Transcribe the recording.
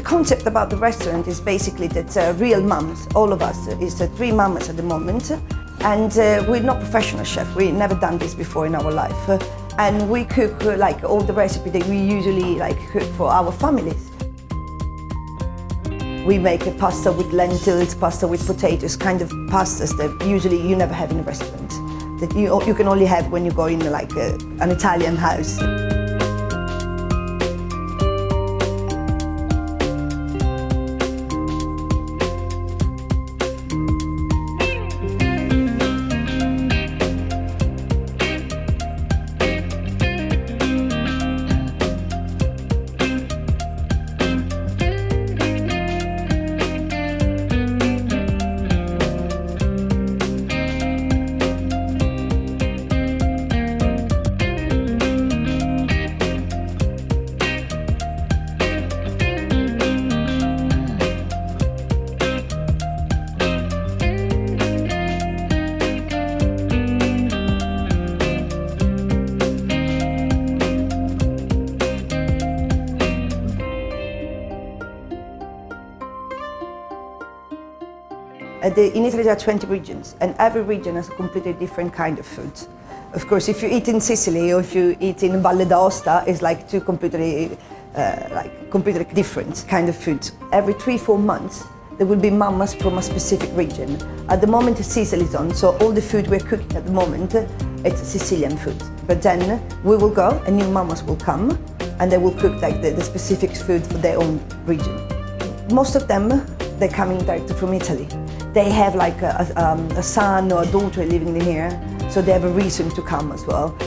concept about the restaurant is basically that real mums, all of us, is 3 mamas at the moment, and we're not professional chefs. We've never done this before in our life, and we cook like all the recipes that we usually cook for our families. We make a pasta with lentils, pasta with potatoes, kind of pastas that usually you never have in a restaurant, that you can only have when you go in an Italian house. In Italy there are 20 regions, and every region has a completely different kind of food. Of course, if you eat in Sicily or if you eat in Valle d'Aosta, it's like two completely different kind of food. Every 3-4 months there will be mamas from a specific region. At the moment Sicily is on, so all the food we're cooking at the moment, it's Sicilian food. But then we will go and new mamas will come and they will cook the specific food for their own region. Most of them, they're coming directly from Italy. They have a son or a daughter living here, so they have a reason to come as well.